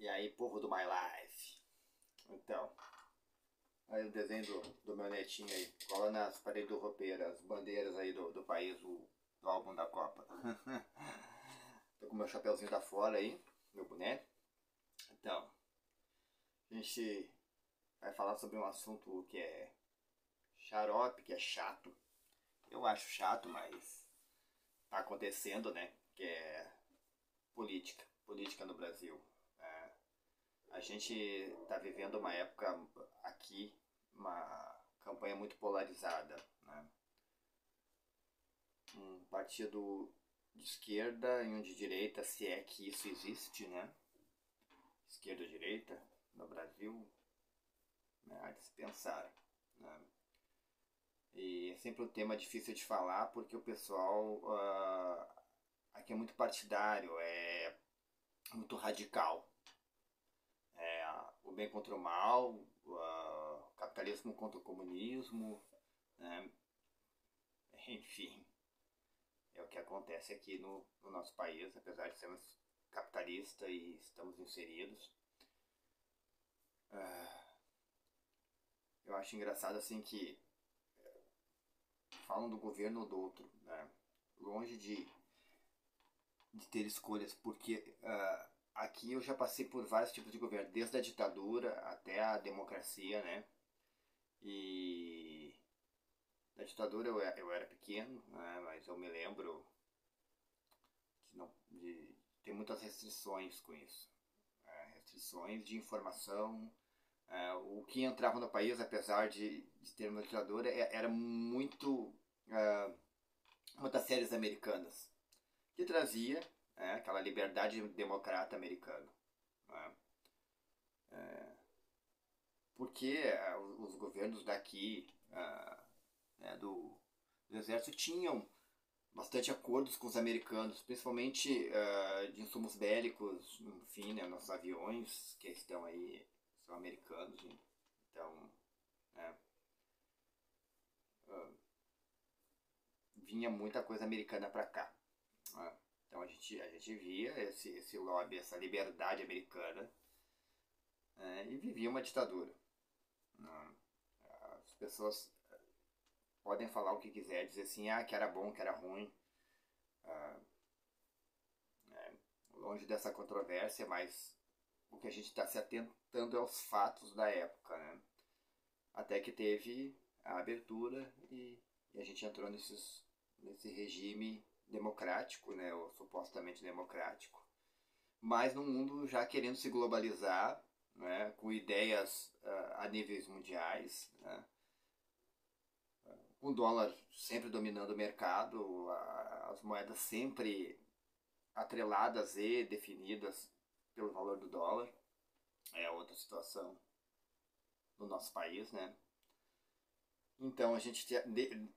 E aí, povo do My Life. Então, aí o desenho do meu netinho aí. Cola nas paredes do roupeiro, as bandeiras aí do país, do álbum da Copa. Tô com meu chapeuzinho da fora aí, meu boneco. Então, a gente vai falar sobre um assunto que é xarope, que é chato. Eu acho chato, mas tá acontecendo, né? Que é política. Política no Brasil. A gente está vivendo uma época aqui, uma campanha muito polarizada, né? Um partido de esquerda e um de direita, se é que isso existe, né? Esquerda e direita no Brasil, né? Há de se pensar, né? E é sempre um tema difícil de falar porque o pessoal aqui é muito partidário, é muito radical. O bem contra o mal, o capitalismo contra o comunismo, né? Enfim, é o que acontece aqui no nosso país, apesar de sermos capitalistas e estamos inseridos. Eu acho engraçado assim que falam do governo ou do outro, né? Longe de ter escolhas, porque aqui eu já passei por vários tipos de governo, desde a ditadura até a democracia, né? E na ditadura eu era pequeno, né? Mas eu me lembro de ter muitas restrições com isso. Restrições de informação. O que entrava no país, apesar de ter uma ditadura, era muitas séries americanas, que trazia aquela liberdade democrata americana. Né? Porque os governos daqui, do exército, tinham bastante acordos com os americanos, principalmente de insumos bélicos, enfim, né, nossos aviões que estão aí são americanos, então vinha muita coisa americana para cá. Né? Então a gente via esse lobby, essa liberdade americana, e vivia uma ditadura. Né? As pessoas podem falar o que quiser, dizer assim, que era bom, que era ruim. Longe dessa controvérsia, mas o que a gente está se atentando é aos fatos da época, né? Até que teve a abertura e a gente entrou nesse regime democrático, né? Ou supostamente democrático, mas num mundo já querendo se globalizar, né? Com ideias a níveis mundiais, né? O dólar sempre dominando o mercado, as moedas sempre atreladas e definidas pelo valor do dólar. É outra situação no nosso país, né? Então a gente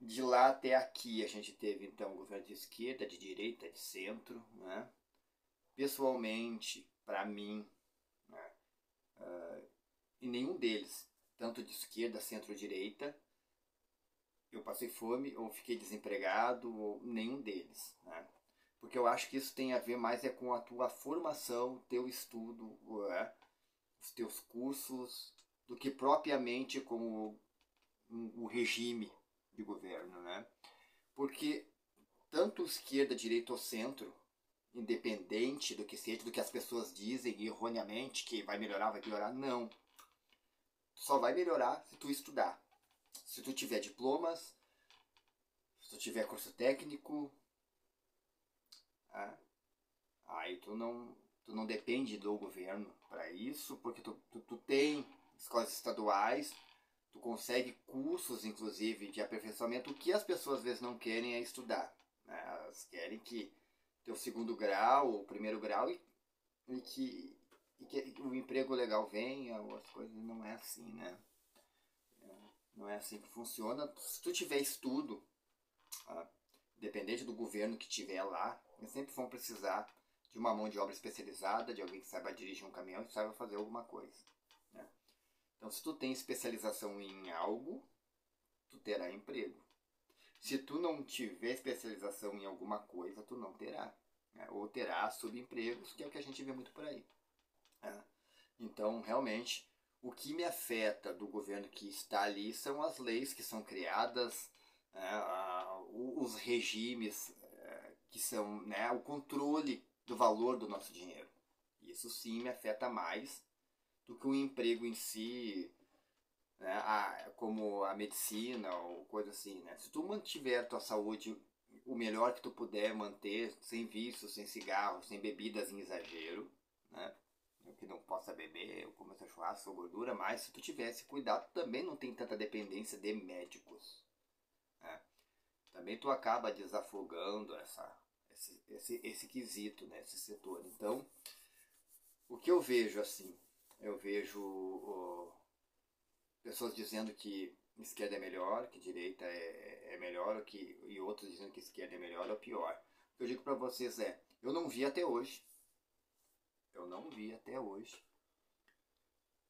de lá até aqui a gente teve então governo de esquerda, de direita, de centro, né? Pessoalmente, para mim, né? E nenhum deles, tanto de esquerda, centro-direita, eu passei fome ou fiquei desempregado, ou nenhum deles, né? Porque eu acho que isso tem a ver mais com a tua formação, teu estudo, os teus cursos, do que propriamente com o regime de governo, né? Porque tanto esquerda, direita ou centro, independente do que seja, do que as pessoas dizem erroneamente que vai melhorar, não. Só vai melhorar se tu estudar. Se tu tiver diplomas, se tu tiver curso técnico, aí tu não depende do governo para isso, porque tu tem escolas estaduais, tu consegue cursos, inclusive, de aperfeiçoamento. O que as pessoas às vezes não querem é estudar. Né? Elas querem que teu segundo grau ou primeiro grau e que o emprego legal venha, ou as coisas. Não é assim, né? Não é assim que funciona. Se tu tiver estudo, independente do governo que tiver lá, eles sempre vão precisar de uma mão de obra especializada, de alguém que saiba dirigir um caminhão e saiba fazer alguma coisa. Né? Então, se tu tem especialização em algo, tu terá emprego. Se tu não tiver especialização em alguma coisa, tu não terá. Né? Ou terá subempregos, que é o que a gente vê muito por aí. Né? Então, realmente, o que me afeta do governo que está ali são as leis que são criadas, né, os regimes que são, né, o controle do valor do nosso dinheiro. Isso sim me afeta mais do que o emprego em si, né, como a medicina ou coisa assim, né? Se tu mantiver a tua saúde o melhor que tu puder manter, sem vício, sem cigarro, sem bebidas em exagero, né? Que não possa beber, ou comer churrasco ou gordura, mas se tu tivesse cuidado, também não tem tanta dependência de médicos, né? Também tu acaba desafogando esse quesito, né? Esse setor. Então, o que eu vejo assim, eu vejo pessoas dizendo que esquerda é melhor, que direita é melhor, e outros dizendo que esquerda é melhor ou pior. O que eu digo para vocês é, eu não vi até hoje,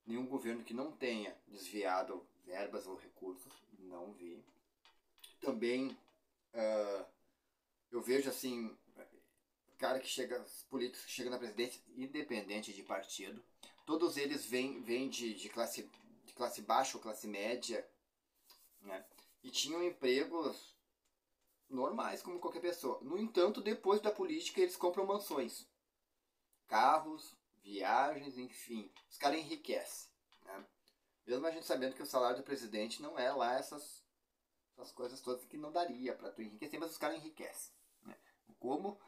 nenhum governo que não tenha desviado verbas ou recursos, não vi. Também eu vejo assim, cara que chega, políticos que chegam na presidência, independente de partido, todos eles vêm de classe baixa ou classe média, né? E tinham empregos normais como qualquer pessoa. No entanto, depois da política, eles compram mansões, carros, viagens, enfim. Os caras enriquecem, né? Mesmo a gente sabendo que o salário do presidente não é lá essas coisas todas que não daria para tu enriquecer, mas os caras enriquecem, né? Como?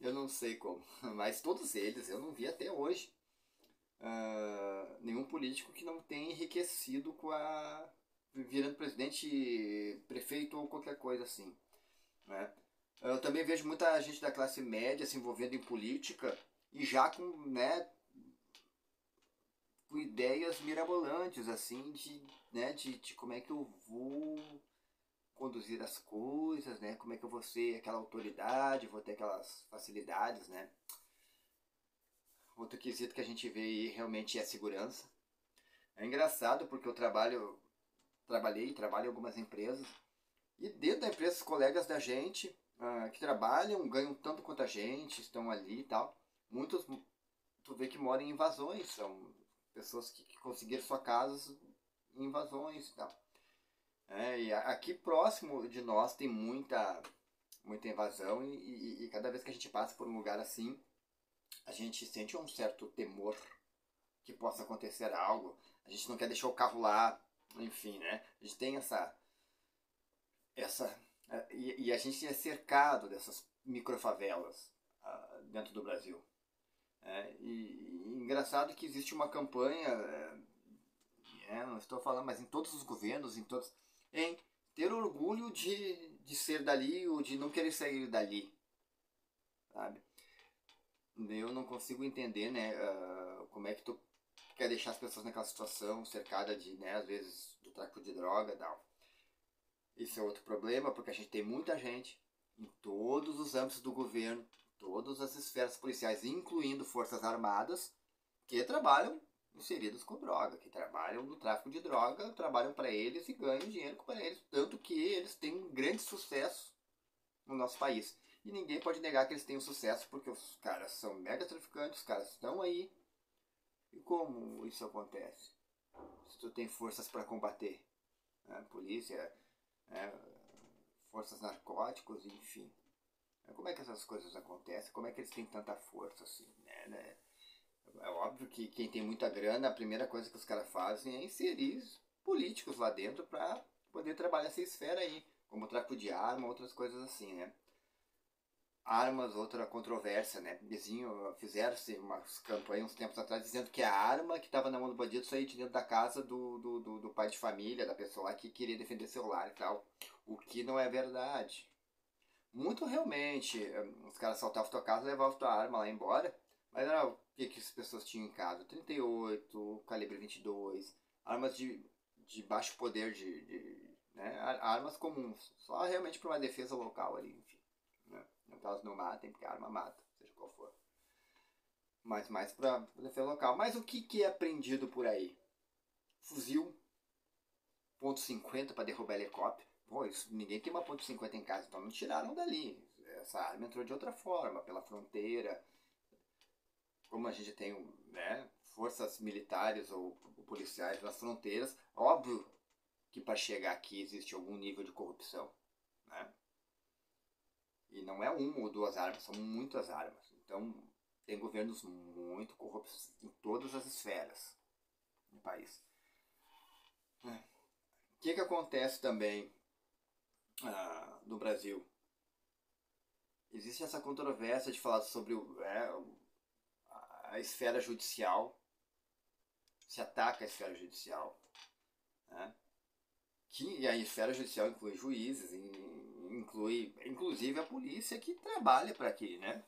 Eu não sei como, mas todos eles, eu não vi até hoje nenhum político que não tenha enriquecido virando presidente, prefeito ou qualquer coisa assim, né? Eu também vejo muita gente da classe média se envolvendo em política e já com, né, com ideias mirabolantes assim de como é que eu vou conduzir as coisas, né? Como é que eu vou ser aquela autoridade, vou ter aquelas facilidades, né? Outro quesito que a gente vê aí realmente é a segurança. É engraçado porque eu trabalhei e trabalho em algumas empresas e dentro da empresa os colegas da gente que trabalham ganham tanto quanto a gente, estão ali e tal. Muitos tu vê que moram em invasões, são pessoas que conseguiram sua casa em invasões e tal. E aqui próximo de nós tem muita invasão e cada vez que a gente passa por um lugar assim, a gente sente um certo temor que possa acontecer algo. A gente não quer deixar o carro lá, enfim, né? A gente tem essa e a gente é cercado dessas microfavelas dentro do Brasil. E engraçado que existe uma campanha, não estou falando, mas em todos os governos, em ter orgulho de ser dali ou de não querer sair dali, sabe? Eu não consigo entender, né, como é que tu quer deixar as pessoas naquela situação, cercada de, né, às vezes, do tráfico de droga e tal. Isso é outro problema, porque a gente tem muita gente em todos os âmbitos do governo, todas as esferas policiais, incluindo forças armadas, que trabalham inseridos com droga, que trabalham no tráfico de droga, trabalham para eles e ganham dinheiro para eles, tanto que eles têm um grande sucesso no nosso país. E ninguém pode negar que eles têm um sucesso, porque os caras são mega traficantes, os caras estão aí. E como isso acontece? Se tu tem forças para combater, né? Polícia, né? Forças narcóticos, enfim. Como é que essas coisas acontecem? Como é que eles têm tanta força assim, né? É óbvio que quem tem muita grana, a primeira coisa que os caras fazem é inserir políticos lá dentro para poder trabalhar essa esfera aí, como tráfico de arma, outras coisas assim, né? Armas, outra controvérsia, né? Fizeram-se umas campanhas uns tempos atrás dizendo que a arma que estava na mão do bandido saía de dentro da casa do pai de família, da pessoa lá que queria defender seu lar e tal. O que não é verdade. Muito realmente, os caras assaltavam tua casa e levavam tua arma lá embora. Mas era o que as pessoas tinham em casa? 38, calibre 22, armas de baixo poder, né? Armas comuns. Só realmente para uma defesa local ali, enfim. Né? No caso não matem, porque a arma mata, seja qual for. Mas mais para defesa local. Mas o que é apreendido por aí? Fuzil, .50 para derrubar helicóptero. Pô, ninguém tem uma .50 em casa, então não tiraram dali. Essa arma entrou de outra forma, pela fronteira. como a gente tem, né, forças militares ou policiais nas fronteiras, óbvio que para chegar aqui existe algum nível de corrupção, né? E não é uma ou duas armas, são muitas armas. Então, tem governos muito corruptos em todas as esferas do país. O que acontece também no Brasil? Existe essa controvérsia de falar sobre a esfera judicial, se ataca a esfera judicial, né? Que a esfera judicial inclui juízes, inclui inclusive a polícia que trabalha para aqui, né?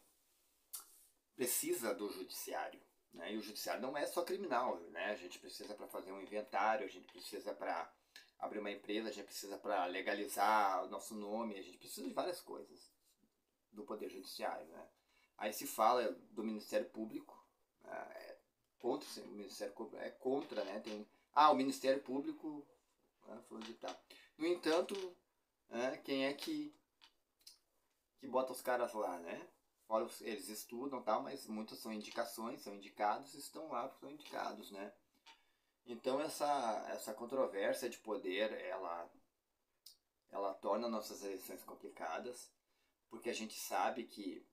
Precisa do judiciário, né? E o judiciário não é só criminal, né? A gente precisa para fazer um inventário, a gente precisa para abrir uma empresa, a gente precisa para legalizar o nosso nome, a gente precisa de várias coisas do Poder Judiciário, né? Aí se fala do Ministério Público, contra o Ministério Público, é contra, né? Tem, o Ministério Público, fulano de tal. No entanto, quem é que bota os caras lá, né? Fora eles estudam, tal, mas muitos são indicações, são indicados, estão lá porque são indicados, né? Então essa controvérsia de poder, ela torna nossas eleições complicadas, porque a gente sabe que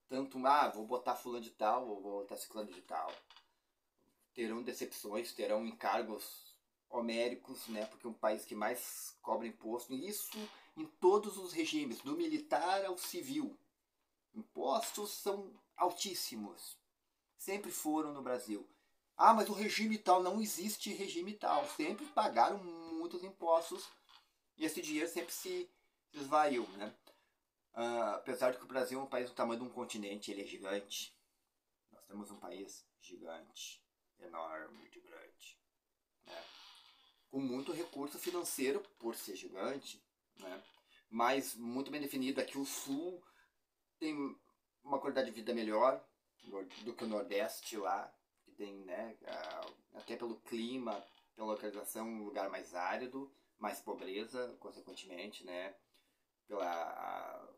tanto, vou botar fulano de tal, ou vou botar ciclano de tal, terão decepções, terão encargos homéricos, né? Porque é um país que mais cobra imposto, e isso em todos os regimes, do militar ao civil. Impostos são altíssimos. Sempre foram no Brasil. Mas o regime tal, não existe regime tal. Sempre pagaram muitos impostos e esse dinheiro sempre se esvaiu, né? Apesar de que o Brasil é um país do tamanho de um continente, ele é gigante. Nós temos um país gigante, enorme, de grande, né? Com muito recurso financeiro por ser gigante, né? Mas muito bem definido. Aqui o Sul tem uma qualidade de vida melhor do que o Nordeste lá, que tem, né, até pelo clima, pela localização, um lugar mais árido, mais pobreza, consequentemente, né, pela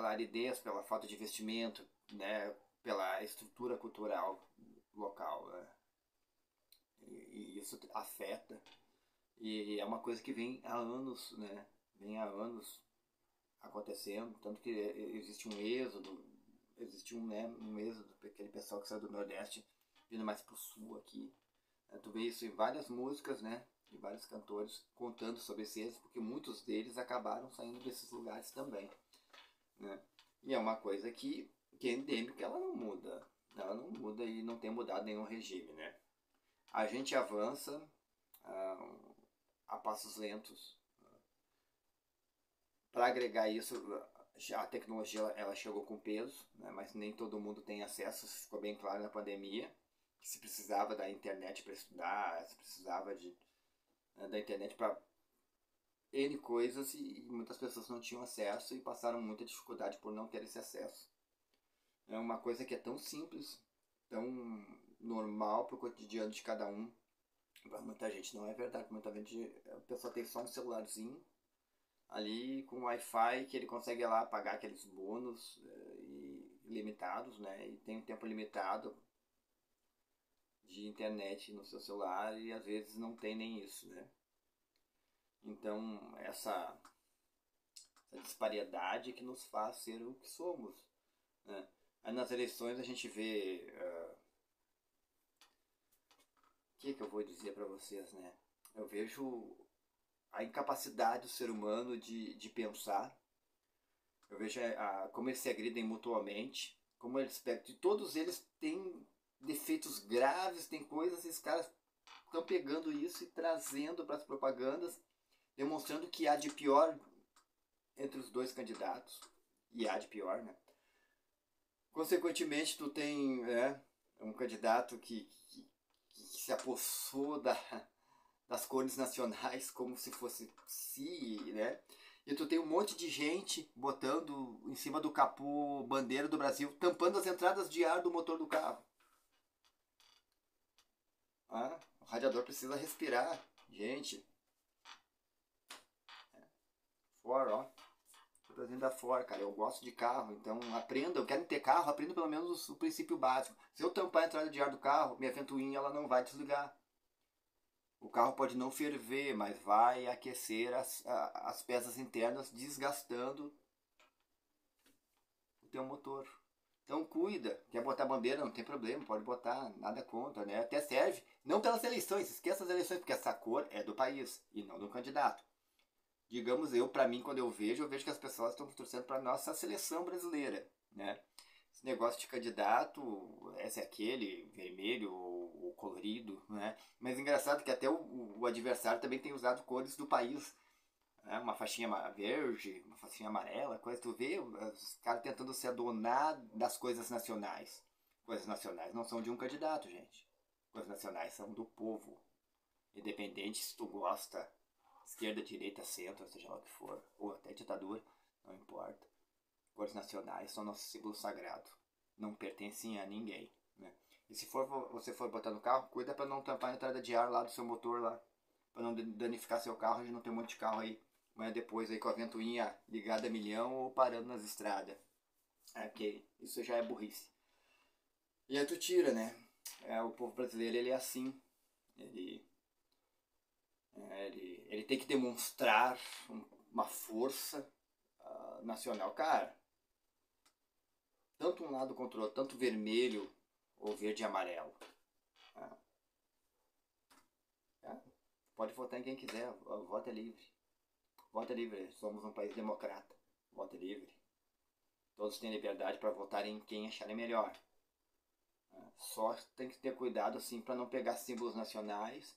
aridez, pela falta de investimento, né, pela estrutura cultural local, né? E isso afeta, e é uma coisa que vem há anos, né, acontecendo, tanto que existe um êxodo, um êxodo, aquele pessoal que saiu do Nordeste vindo mais pro Sul aqui. Tu vê isso em várias músicas, né, de vários cantores contando sobre esse êxodo, porque muitos deles acabaram saindo desses lugares também, né? E é uma coisa que é endêmica, ela não muda e não tem mudado nenhum regime, né? A gente avança a passos lentos. Para agregar isso, a tecnologia ela chegou com peso, né? Mas nem todo mundo tem acesso. Ficou bem claro na pandemia que se precisava da internet para estudar, se precisava da internet para N coisas, e muitas pessoas não tinham acesso e passaram muita dificuldade por não ter esse acesso. É uma coisa que é tão simples, tão normal para o cotidiano de cada um. Para muita gente não é verdade. Muita gente, a pessoa tem só um celularzinho ali com Wi-Fi que ele consegue lá pagar aqueles bônus limitados, né? E tem um tempo limitado de internet no seu celular e às vezes não tem nem isso, né? Então essa disparidade que nos faz ser o que somos, né? Aí nas eleições a gente vê o que eu vou dizer para vocês, né? Eu vejo a incapacidade do ser humano de pensar. Eu vejo como eles se agridem mutuamente, como eles pegam. E todos eles têm defeitos graves, tem coisas, e os caras estão pegando isso e trazendo para as propagandas, demonstrando que há de pior entre os dois candidatos. E há de pior, né? Consequentemente, tu tem um candidato que se apossou das cores nacionais como se fosse né? E tu tem um monte de gente botando em cima do capô bandeira do Brasil, tampando as entradas de ar do motor do carro. O radiador precisa respirar, gente. Fora, ó. Brasil da fora, cara. Eu gosto de carro, então aprenda. Eu quero ter carro, aprenda pelo menos o princípio básico. Se eu tampar a entrada de ar do carro, minha ventoinha ela não vai desligar. O carro pode não ferver, mas vai aquecer as peças internas, desgastando o teu motor. Então cuida, quer botar bandeira, não tem problema, pode botar, nada contra, né? Até serve, não pelas eleições, esqueça as eleições, porque essa cor é do país e não do candidato. Digamos para mim, quando eu vejo que as pessoas estão torcendo para a nossa seleção brasileira, né? Esse negócio de candidato, esse é aquele, vermelho ou colorido, né? Mas engraçado que até o adversário também tem usado cores do país, né? Uma faixinha verde, uma faixinha amarela, coisa, tu vê os caras tentando se adonar das coisas nacionais. Coisas nacionais não são de um candidato, gente. Coisas nacionais são do povo. Independente se tu gosta, esquerda, direita, centro, seja lá o que for, ou até ditadura, não importa. Cores nacionais são nosso símbolo sagrado. Não pertencem a ninguém, né? E se você for botar no carro, cuida para não tampar a entrada de ar lá do seu motor lá, para não danificar seu carro. A gente não tem um monte de carro aí amanhã depois aí com a ventoinha ligada a milhão ou parando nas estradas. Ok, isso já é burrice. E aí tu tira, né? O povo brasileiro ele é assim. Ele tem que demonstrar uma força nacional. Cara, tanto um lado contra o outro, tanto vermelho ou verde e amarelo. Pode votar em quem quiser, voto é livre. Voto é livre, somos um país democrata. Voto é livre. Todos têm liberdade para votar em quem acharem melhor. Só tem que ter cuidado assim para não pegar símbolos nacionais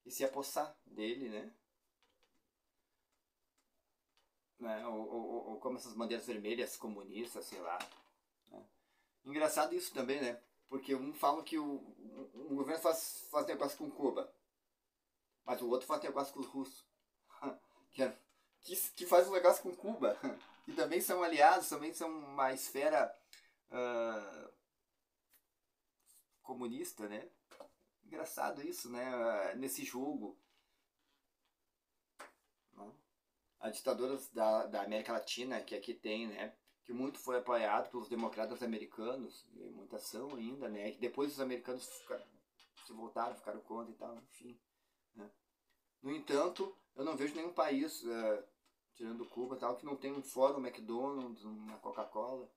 e se apossar dele, né? Ou como essas bandeiras vermelhas comunistas, sei lá. Né? Engraçado isso também, né? Porque um fala que o governo faz negócio com Cuba, mas o outro faz negócio com os russos. que faz um negócio com Cuba. Que também são aliados, também são uma esfera comunista, né? Engraçado isso, né? Nesse jogo. As ditaduras da América Latina, que aqui tem, né? Que muito foi apoiado pelos democratas americanos, e muitas são ainda, né? Que depois os americanos se voltaram, ficaram contra e tal, enfim. Né? No entanto, eu não vejo nenhum país, tirando Cuba e tal, que não tem um fórum McDonald's, uma Coca-Cola.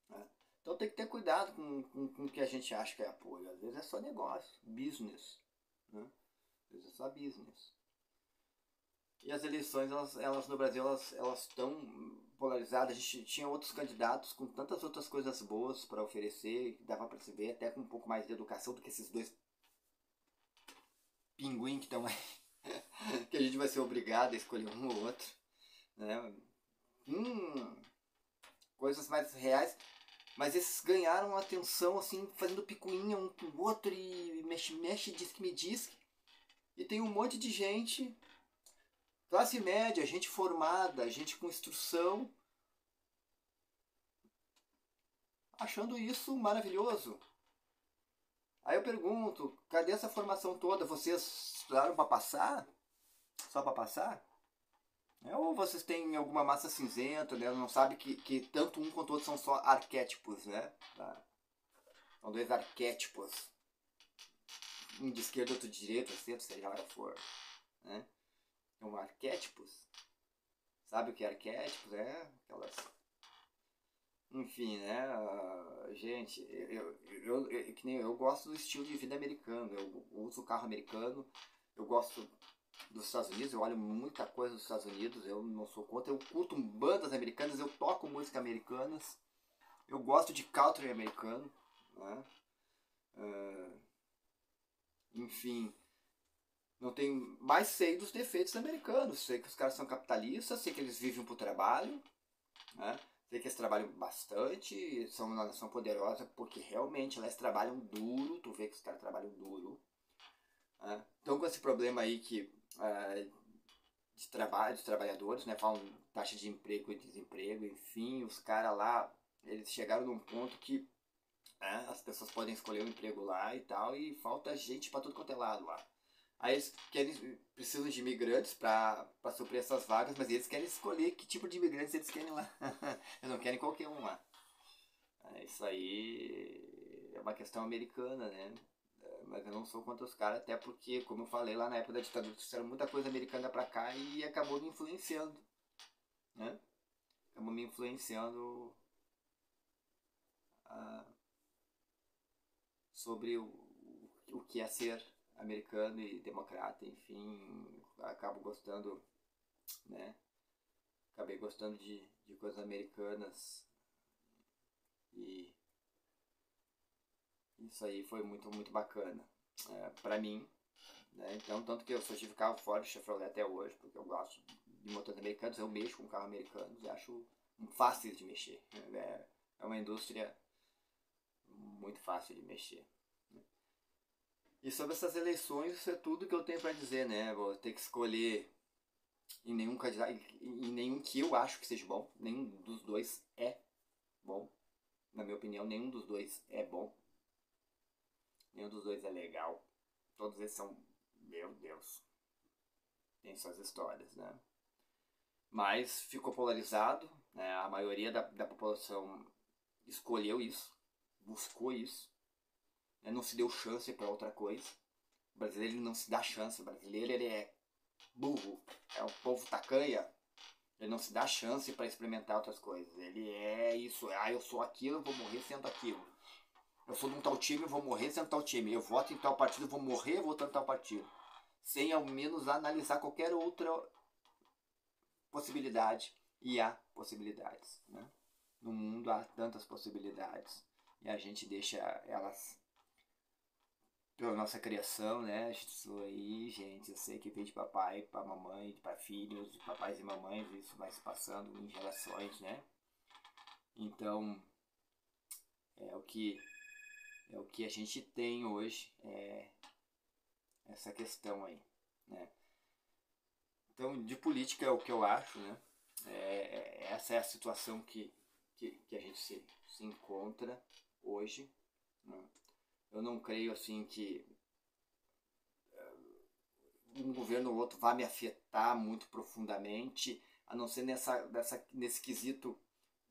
Né? Então tem que ter cuidado com o que a gente acha que é apoio. Às vezes é só negócio, business. Né? Às vezes é só business. E as eleições, elas no Brasil, elas estão polarizadas. A gente tinha outros candidatos com tantas outras coisas boas para oferecer, que dava para se ver até com um pouco mais de educação do que esses dois pinguim que estão aí. Que a gente vai ser obrigado a escolher um ou outro. Né? Coisas mais reais. Mas esses ganharam atenção, assim, fazendo picuinha um com o outro e mexe, diz que me diz. E tem um monte de gente, classe média, gente formada, gente com instrução, achando isso maravilhoso. Aí eu pergunto, cadê essa formação toda? Vocês estudaram para passar? Só para passar? Ou vocês têm alguma massa cinzenta, né? Não sabe que tanto um quanto o outro são só arquétipos, né? São dois arquétipos. Um de esquerda, outro de direita, centro, seja lá o que for. Né? São arquétipos. Sabe o que é arquétipos? É aquelas... Enfim, né? Gente, que nem eu gosto do estilo de vida americano. Eu uso o carro americano. Eu gosto dos Estados Unidos, eu olho muita coisa dos Estados Unidos, eu não sou contra, eu curto bandas americanas, eu toco música americanas, eu gosto de country americano, né? Enfim, não tem mais sei dos defeitos americanos, sei que os caras são capitalistas, sei que eles vivem pro trabalho, né? Sei que eles trabalham bastante, são uma nação poderosa, porque realmente eles trabalham duro, tu vê que os caras trabalham duro. Né? Então com esse problema aí que de trabalho, dos trabalhadores, né? Falam taxa de emprego e desemprego, enfim, os caras lá, eles chegaram num ponto que as pessoas podem escolher um emprego lá e tal, e falta gente para tudo quanto é lado lá. Aí eles precisam de imigrantes para suprir essas vagas, mas eles querem escolher que tipo de imigrantes eles querem lá. Eles não querem qualquer um lá. Isso aí é uma questão americana, né? Mas eu não sou contra os caras, até porque, como eu falei lá na época da ditadura, trouxeram muita coisa americana pra cá e acabou me influenciando, né? Acabou me influenciando ah, sobre o que é ser americano e democrata, enfim, acabo gostando, né? Acabei gostando de coisas americanas e isso aí foi muito, muito bacana pra mim, né? Então, tanto que eu só tive carro Ford e Chevrolet até hoje, porque eu gosto de motores americanos, eu mexo com carro americanos e acho fáceis de mexer. É uma indústria muito fácil de mexer. E sobre essas eleições, isso é tudo que eu tenho para dizer, né? Vou ter que escolher em nenhum candidato, em nenhum que eu acho que seja bom. Nenhum dos dois é bom. Na minha opinião, nenhum dos dois é bom. Nenhum dos dois é legal. Todos eles são, meu Deus, tem suas histórias, né? Mas ficou polarizado, né? A maioria da população escolheu isso, buscou isso, né? Não se deu chance para outra coisa. O brasileiro ele não se dá chance, o brasileiro ele é burro, é o povo tacanha, ele não se dá chance para experimentar outras coisas. Ele é isso, eu sou aquilo, eu vou morrer sendo aquilo. Eu sou de um tal time, eu vou morrer sendo tal time. Eu voto em tal partido, eu vou morrer votando em tal partido. Sem ao menos analisar qualquer outra possibilidade. E há possibilidades, né? No mundo há tantas possibilidades. E a gente deixa elas pela nossa criação, né? Isso aí, gente, eu sei que vem de papai para mamãe, para filhos, de papais e mamães, isso vai se passando em gerações, né? Então, é o que a gente tem hoje, essa questão aí, né? Então, de política é o que eu acho, né? Essa é a situação que a gente se encontra hoje, né? Eu não creio assim que um governo ou outro vai me afetar muito profundamente, a não ser nesse quesito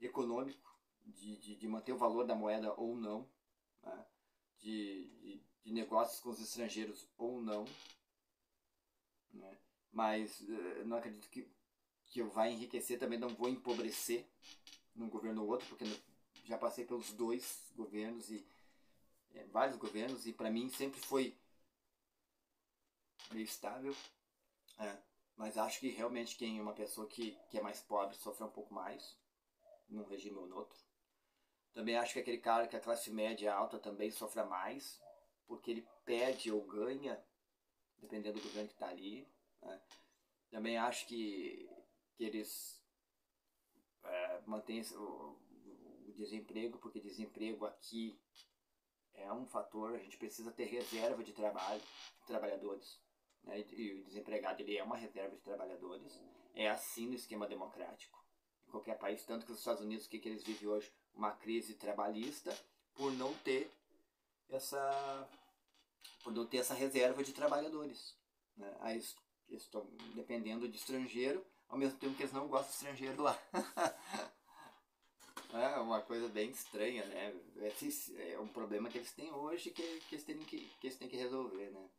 econômico, de manter o valor da moeda ou não, né? de negócios com os estrangeiros ou não, né? Mas não acredito que eu vai enriquecer, também não vou empobrecer num governo ou outro, porque já passei pelos dois governos e vários governos, e para mim sempre foi meio estável, mas acho que realmente quem é uma pessoa que é mais pobre sofre um pouco mais num regime ou no outro. Também acho que aquele cara que a classe média alta também sofre mais, porque ele perde ou ganha, dependendo do governo que está ali, né? Também acho que eles mantêm o desemprego, porque desemprego aqui é um fator, a gente precisa ter reserva de trabalho, de trabalhadores, né? E o desempregado ele é uma reserva de trabalhadores, é assim no esquema democrático. Em qualquer país, tanto que os Estados Unidos, o que eles vivem hoje? Uma crise trabalhista por não ter essa reserva de trabalhadores, né? Aí eles estão dependendo de estrangeiro, ao mesmo tempo que eles não gostam de estrangeiro lá. É uma coisa bem estranha, né? É um problema que eles têm hoje que eles têm que resolver, né?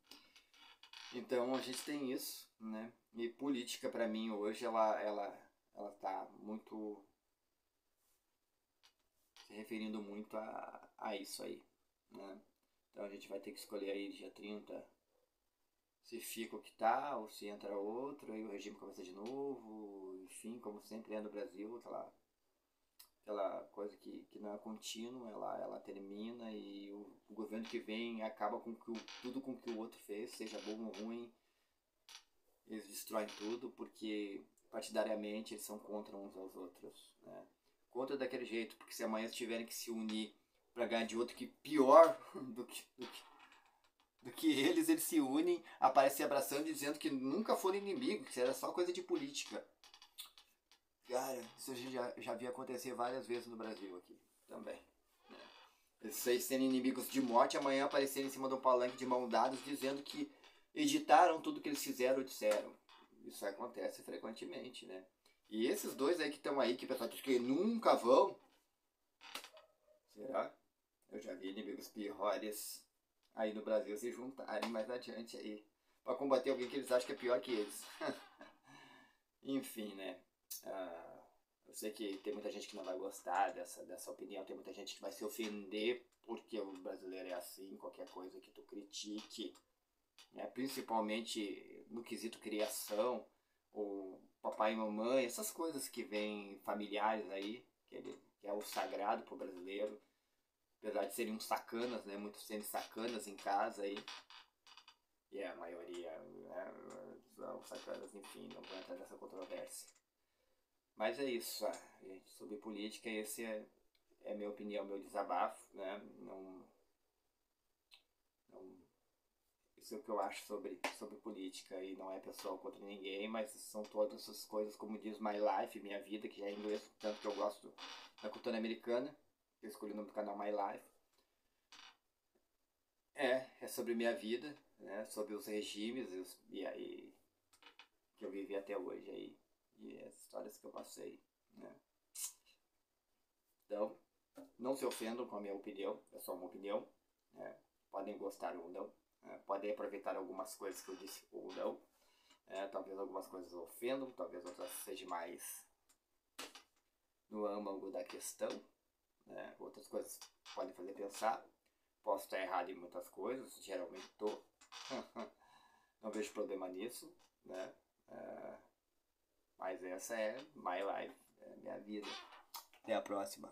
Então a gente tem isso, né? E política para mim hoje ela tá muito se referindo muito a isso aí, né? Então a gente vai ter que escolher aí dia 30 se fica o que tá ou se entra outro, aí o regime começa de novo, enfim, como sempre é no Brasil, aquela coisa que não é contínua, ela termina e o governo que vem acaba com tudo com que o outro fez, seja bom ou ruim, eles destroem tudo porque partidariamente eles são contra uns aos outros, né? Contra daquele jeito, porque se amanhã eles tiverem que se unir para ganhar de outro que pior do que eles se unem, aparecem abraçando e dizendo que nunca foram inimigos, que era só coisa de política. Cara, isso a gente já vi acontecer várias vezes no Brasil aqui também. Eles serem inimigos de morte, amanhã aparecerem em cima do palanque de mão dadas dizendo que editaram tudo que eles fizeram ou disseram. Isso acontece frequentemente, né? E esses dois aí que estão aí, que o pessoal diz que nunca vão, será? Eu já vi inimigos piores aí no Brasil se juntarem mais adiante aí para combater alguém que eles acham que é pior que eles. Enfim, né? Eu sei que tem muita gente que não vai gostar dessa opinião, tem muita gente que vai se ofender porque o brasileiro é assim, qualquer coisa que tu critique, né? Principalmente no quesito criação, ou papai e mamãe, essas coisas que vêm familiares aí, que é o sagrado pro brasileiro, apesar de serem uns sacanas, né? Muitos serem sacanas em casa aí, e a maioria, né, são sacanas, enfim, não vou entrar nessa controvérsia. Mas é isso, gente, sobre política, esse é minha opinião, meu desabafo, né? Não, isso é o que eu acho sobre política, e não é pessoal contra ninguém, mas são todas essas coisas, como diz My Life, minha vida, que já é em inglês, tanto que eu gosto da cultura americana, eu escolhi o nome do canal My Life. É sobre minha vida, né? Sobre os regimes e aí que eu vivi até hoje aí, e as histórias que eu passei, né? Então, não se ofendam com a minha opinião, é só uma opinião, né? Podem gostar ou não, né? Podem aproveitar algumas coisas que eu disse ou não, talvez algumas coisas ofendam, talvez outras sejam mais no âmago da questão, né? Outras coisas podem fazer pensar. Posso estar errado em muitas coisas, geralmente estou. Não vejo problema nisso, né? Mas essa é my life, é minha vida. Até a próxima.